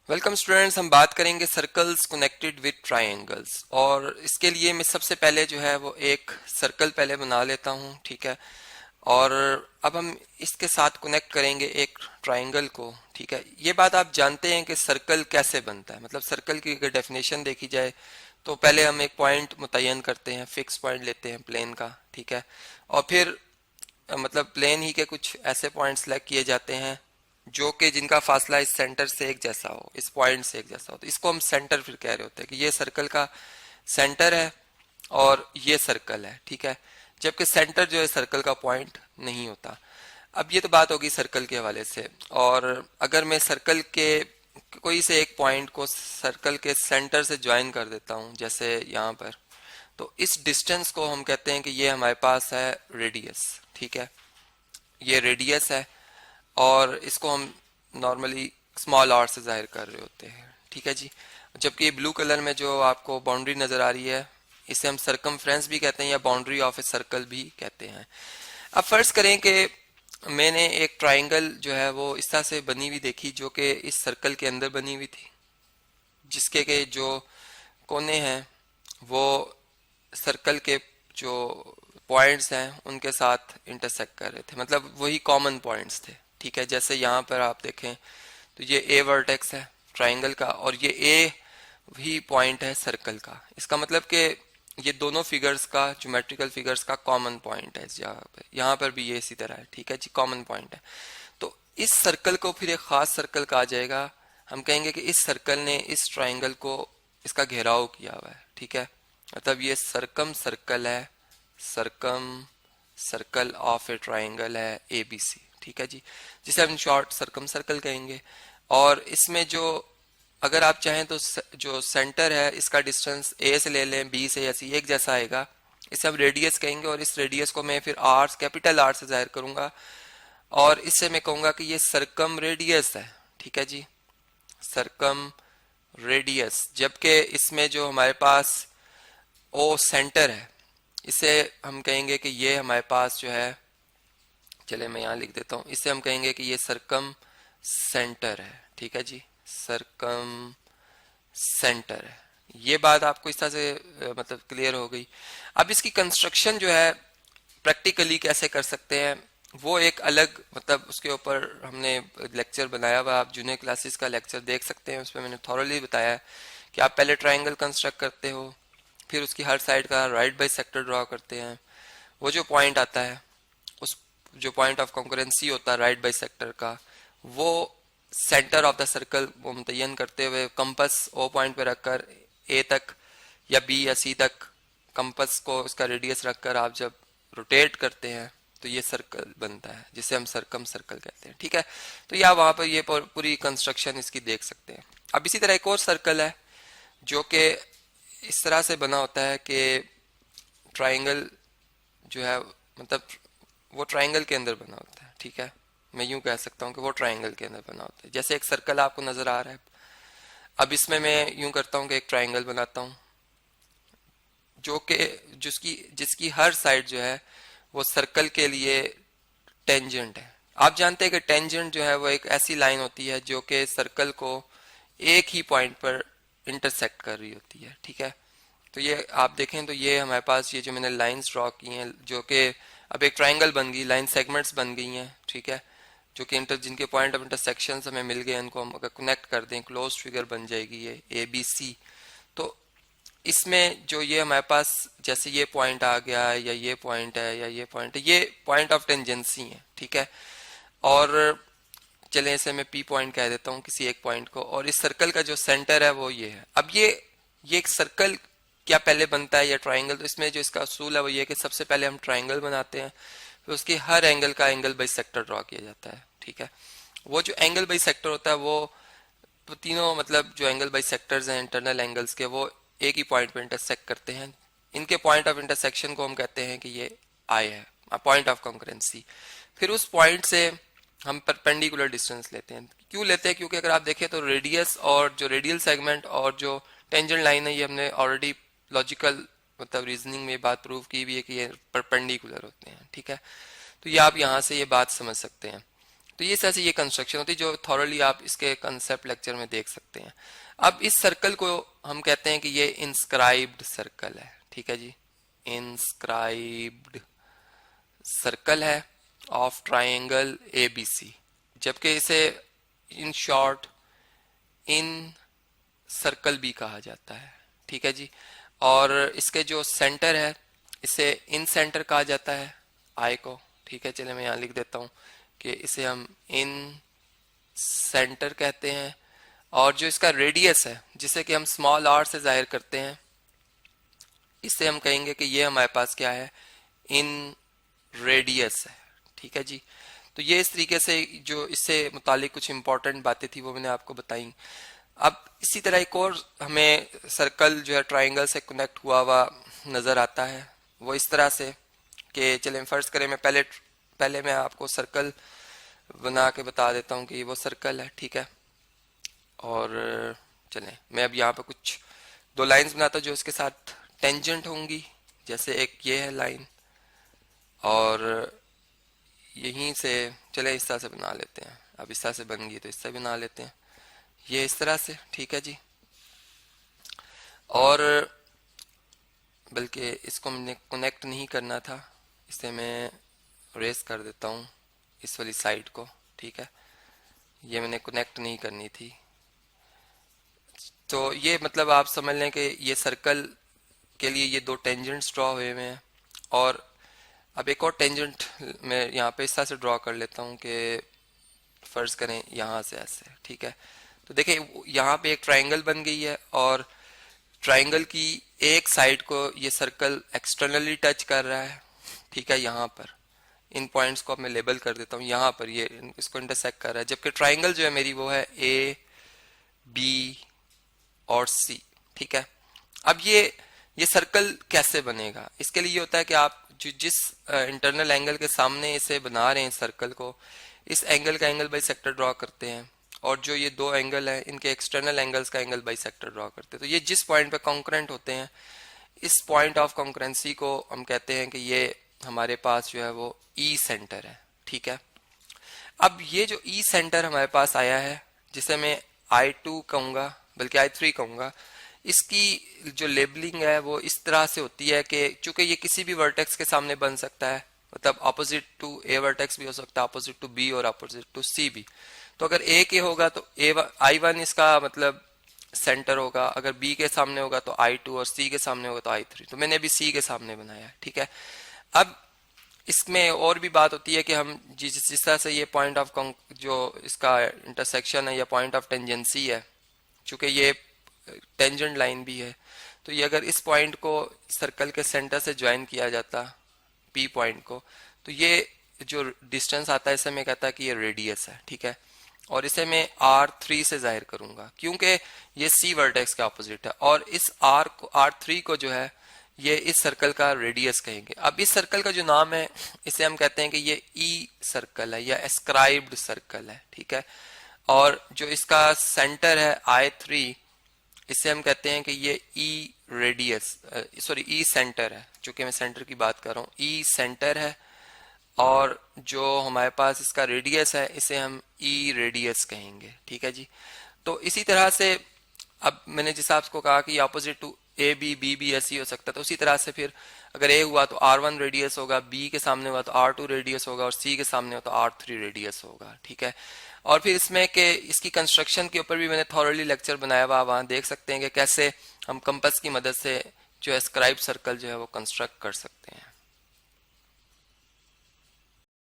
Welcome students, हम बात करेंगे सर्कल्स कनेक्टेड विद ट्रायंगल्स। और इसके लिए मैं सबसे पहले जो है वो एक सर्कल पहले बना लेता हूँ, ठीक है। और अब हम इसके साथ कनेक्ट करेंगे एक ट्रायंगल को, ठीक है। ये बात आप जानते हैं कि सर्कल कैसे बनता है, मतलब सर्कल की अगर डेफिनेशन देखी जाए तो पहले हम एक पॉइंट मुतय्यन करते हैं, फिक्स पॉइंट लेते हैं प्लेन का, ठीक है। और फिर मतलब प्लेन ही के कुछ ऐसे पॉइंट सेलेक्ट किए जाते हैं जो कि जिनका फासला इस सेंटर से एक जैसा हो, इस पॉइंट से एक जैसा हो, तो इसको हम सेंटर फिर कह रहे होते हैं कि ये सर्कल का सेंटर है और ये सर्कल है, ठीक है। जबकि सेंटर जो है सर्कल का पॉइंट नहीं होता। अब ये तो बात होगी सर्कल के हवाले से। और अगर मैं सर्कल के कोई से एक पॉइंट को सर्कल के सेंटर से ज्वाइन कर देता हूँ, जैसे यहाँ पर, तो इस डिस्टेंस को हम कहते हैं कि ये हमारे पास है रेडियस, ठीक है। ये रेडियस है और इसको हम नॉर्मली स्मॉल आर से जाहिर कर रहे होते हैं, ठीक है जी। जबकि ब्लू कलर में जो आपको बाउंड्री नजर आ रही है, इसे हम सरकमफ्रेंस भी कहते हैं या बाउंड्री ऑफ ए सर्कल भी कहते हैं। अब फर्ज करें कि मैंने एक ट्रायंगल जो है वो इस तरह से बनी हुई देखी, जो कि इस सर्कल के अंदर बनी हुई थी, जिसके के जो कोने हैं वो सर्कल के जो पॉइंट्स हैं उनके साथ इंटरसेक्ट कर रहे थे, मतलब वही कॉमन पॉइंट्स थे, ठीक है। जैसे यहाँ पर आप देखें तो ये ए वर्टेक्स है ट्रायंगल का और ये ए ही पॉइंट है सर्कल का। इसका मतलब कि ये दोनों फिगर्स का, ज्योमेट्रिकल फिगर्स का कॉमन पॉइंट है इस जगह पे। यहाँ पर भी ये इसी तरह है, ठीक है जी, कॉमन पॉइंट है। तो इस सर्कल को फिर एक खास सर्कल कहा जाएगा। हम कहेंगे कि इस सर्कल ने इस ट्रायंगल को, इसका घेराव किया हुआ है, ठीक है। मतलब ये सरकम सर्कल है, सरकम सर्कल ऑफ ए ट्रायंगल है ए बी सी, ठीक है जी, जिसे हम शॉर्ट सरकम सर्कल कहेंगे। और इसमें जो, अगर आप चाहें तो जो सेंटर है इसका डिस्टेंस ए से ले लें, बी से या सी, एक जैसा आएगा, इसे हम रेडियस कहेंगे। और इस रेडियस को मैं फिर आर, कैपिटल आर से जाहिर करूंगा और इससे मैं कहूंगा कि ये सरकम रेडियस है, ठीक है जी, सरकम रेडियस। जबकि इसमें जो हमारे पास ओ सेंटर है, इसे हम कहेंगे कि ये हमारे पास जो है, चले मैं यहाँ लिख देता हूँ, इसे हम कहेंगे कि ये सरकम सेंटर है, ठीक है जी, सरकम सेंटर है। ये बात आपको इस तरह से मतलब क्लियर हो गई। अब इसकी कंस्ट्रक्शन जो है प्रैक्टिकली कैसे कर सकते हैं वो एक अलग, मतलब उसके ऊपर हमने लेक्चर बनाया हुआ, आप जूनियर क्लासेस का लेक्चर देख सकते हैं, उसमें मैंने थॉरली बताया है कि आप पहले ट्रायंगल कंस्ट्रक्ट करते हो, फिर उसकी हर साइड का राइट बाई सेक्टर ड्रॉ करते हैं। वो जो पॉइंट आता है, उस जो पॉइंट ऑफ कॉन्करेंसी होता है राइट बाई सेक्टर का, वो सेंटर ऑफ द सर्कल वो मुतय्यन करते हुए कंपस ओ पॉइंट पे रखकर ए तक या बी या सी तक कंपस को उसका रेडियस रखकर आप जब रोटेट करते हैं तो ये सर्कल बनता है, जिसे हम सरकम सर्कल कहते हैं, ठीक है। तो या वहां पर ये पूरी कंस्ट्रक्शन इसकी देख सकते हैं। अब इसी तरह एक और सर्कल है जो कि इस तरह से बना होता है कि ट्रायंगल जो है, मतलब वो ट्रायंगल के अंदर बना होता है, ठीक है। मैं यूं कह सकता हूँ कि वो ट्रायंगल के अंदर बना होता है। जैसे एक सर्कल आपको नजर आ रहा है, अब इसमें मैं यूं करता हूँ कि एक ट्रायंगल बनाता हूँ जो कि जिसकी जिसकी हर साइड जो है वो सर्कल के लिए टेंजेंट है। आप जानते हैं कि टेंजेंट जो है वो एक ऐसी लाइन होती है जो कि सर्कल को एक ही पॉइंट पर इंटरसेक्ट कर रही होती है, ठीक है। तो ये आप देखें तो ये हमारे पास ये जो मैंने लाइंस ड्रॉ की हैं, जो कि अब एक ट्रायंगल बन गई, लाइन सेगमेंट्स बन गई हैं, ठीक है, जो कि जिनके पॉइंट ऑफ इंटरसेक्शन हमें मिल गए, इनको हम अगर कनेक्ट कर दें क्लोज फिगर बन जाएगी ये ए बी सी। तो इसमें जो ये हमारे पास जैसे ये पॉइंट आ गया है या ये पॉइंट है या ये पॉइंट है, ये पॉइंट ऑफ टेंजेंसी है, ठीक है। और चले इसे मैं पी पॉइंट कह देता हूँ किसी एक पॉइंट को, और इस सर्कल का जो सेंटर है वो ये है। अब ये एक सर्कल क्या पहले बनता है या ट्राइंगल, तो इसमें जो इसका असूल है वो ये कि सबसे पहले हम ट्राइंगल बनाते हैं, फिर उसकी हर एंगल का एंगल बाई सेक्टर ड्रॉ किया जाता है, ठीक है। वो जो एंगल बाई सेक्टर होता है वो तो तीनों, मतलब जो एंगल बाई सेक्टर्स हैं इंटरनल एंगल्स के, वो एक ही पॉइंट पे इंटरसेक्ट करते हैं। इनके पॉइंट ऑफ इंटरसेक्शन को हम कहते हैं कि ये आई है, पॉइंट ऑफ कॉन्करेंसी। फिर उस पॉइंट से हम परपेंडिकुलर डिस्टेंस लेते हैं। क्यों लेते हैं? क्योंकि अगर आप देखें तो रेडियस और जो रेडियल सेगमेंट और जो टेंजेंट लाइन है, ये हमने ऑलरेडी लॉजिकल मतलब रीजनिंग में बात प्रूव की भी है कि ये परपेंडिकुलर होते हैं, ठीक है। तो ये आप यहाँ से ये बात समझ सकते हैं। तो तो ये ऐसे ये कंस्ट्रक्शन होती है जो थॉरली आप इसके कंसेप्ट लेक्चर में देख सकते हैं। अब इस सर्कल को हम कहते हैं कि ये इंस्क्राइब्ड सर्कल है, ठीक है जी, इंस्क्राइब्ड सर्कल है ऑफ ट्राइंगल एबीसी, जबकि इसे इन शॉर्ट इन सर्कल भी कहा जाता है, ठीक है जी। और इसके जो सेंटर है इसे इन सेंटर कहा जाता है आई को, ठीक है। चलिए मैं यहाँ लिख देता हूँ कि इसे हम इन सेंटर कहते हैं। और जो इसका रेडियस है जिसे कि हम स्मॉल आर से जाहिर करते हैं, इसे हम कहेंगे कि ये हमारे पास क्या है, इन रेडियस है, ठीक है जी। तो ये इस तरीके से जो इससे मुतालिक कुछ इंपॉर्टेंट बातें थी वो मैंने आपको बताई। अब इसी तरह एक और हमें सर्कल जो है ट्राइंगल से कनेक्ट हुआ नज़र आता है, वो इस तरह से कि चलें फर्ज करें मैं पहले मैं आपको सर्कल बना के बता देता हूँ कि ये वो सर्कल है, ठीक है। और चलें मैं अब यहाँ पे कुछ दो लाइंस बनाता हूँ जो इसके साथ टेंजेंट होंगी, जैसे एक ये है लाइन और यहीं से चले इस तरह से बना लेते हैं। अब इस तरह से बन गई तो इस तरह बना लेते हैं, ये इस तरह से, ठीक है जी। और बल्कि इसको मैंने कनेक्ट नहीं करना था, इसे मैं रेस कर देता हूँ इस वाली साइड को, ठीक है। ये मैंने कनेक्ट नहीं करनी थी। तो ये मतलब आप समझ लें कि ये सर्कल के लिए ये दो टेंजेंट्स ड्रॉ हुए हुए हैं। और अब एक और टेंजेंट मैं यहाँ पे इस तरह से ड्रॉ कर लेता हूँ कि फर्ज करें यहाँ से ऐसे, ठीक है। तो देखिए यहाँ पे एक ट्राइंगल बन गई है और ट्राइंगल की एक साइड को ये सर्कल एक्सटर्नली टच कर रहा है, ठीक है। यहाँ पर इन पॉइंट्स को अब मैं लेबल कर देता हूँ, यहाँ पर ये इसको इंटरसेक्ट कर रहा है, जबकि ट्राइंगल जो है मेरी वो है ए बी और सी, ठीक है। अब ये सर्कल कैसे बनेगा, इसके लिए ये होता है कि आप जिस इंटरनल एंगल के सामने इसे बना रहे हैं सर्कल को, इस एंगल का एंगल बाइसेक्टर ड्रॉ करते हैं और जो ये दो एंगल है इनके एक्सटर्नल एंगल्स का एंगल बाइसेक्टर ड्रॉ करते हैं। तो ये जिस पॉइंट पे कॉन्करेंट होते हैं, इस पॉइंट ऑफ कॉन्करेंसी को हम कहते हैं कि ये हमारे पास जो है वो ई सेंटर है, ठीक है। अब ये जो ई सेंटर हमारे पास आया है, जिसे मैं I2 कहूँगा, बल्कि I3 कहूँगा, इसकी जो लेबलिंग है वो इस तरह से होती है कि चूंकि ये किसी भी वर्टेक्स के सामने बन सकता है, मतलब अपोजिट टू ए वर्टेक्स भी हो सकता है, अपोजिट टू बी और अपोजिट टू सी भी। तो अगर ए के होगा तो I1 इसका मतलब सेंटर होगा, अगर बी के सामने होगा तो I2 और सी के सामने होगा तो I3। तो मैंने अभी सी के सामने बनाया है, ठीक है। अब इसमें और भी बात होती है कि हम जिस तरह से ये पॉइंट ऑफ जो इसका इंटरसेक्शन है या पॉइंट ऑफ टेंजेंसी है, चूंकि ये टेंजेंट लाइन भी है, तो ये अगर इस पॉइंट को सर्कल के सेंटर से ज्वाइन किया जाता पी पॉइंट को, तो ये जो डिस्टेंस आता है इसे मैं कहता है कि ये रेडियस है, ठीक है। और इसे मैं R3 से जाहिर करूंगा क्योंकि ये सी वर्टेक्स के ऑपोजिट है, और इस R3 को जो है ये इस सर्कल का रेडियस कहेंगे। अब इस सर्कल का जो नाम है इसे हम कहते हैं कि ये ई सर्कल है या एस्क्राइब्ड सर्कल है, ठीक है। और जो इसका सेंटर है I3, इसे हम कहते हैं कि ये ई रेडियस सॉरी ई सेंटर है, चूंकि मैं सेंटर की बात कर रहा हूँ, ई सेंटर है। और जो हमारे पास इसका रेडियस है इसे हम ई रेडियस कहेंगे, ठीक है जी। तो इसी तरह से अब मैंने जिस आपको कहा कि opposite to A B B ऐसी हो सकता है, तो उसी तरह से फिर अगर ए हुआ तो R1 रेडियस होगा, बी के सामने हुआ तो R2 रेडियस होगा और सी के सामने हो तो R3 रेडियस होगा, ठीक है। और फिर इसमें कि इसकी कंस्ट्रक्शन के ऊपर भी मैंने थॉरली लेक्चर बनाया हुआ, वहां देख सकते हैं कि कैसे हम कंपास की मदद से जो एस्क्राइब सर्कल जो है वो कंस्ट्रक्ट कर सकते हैं।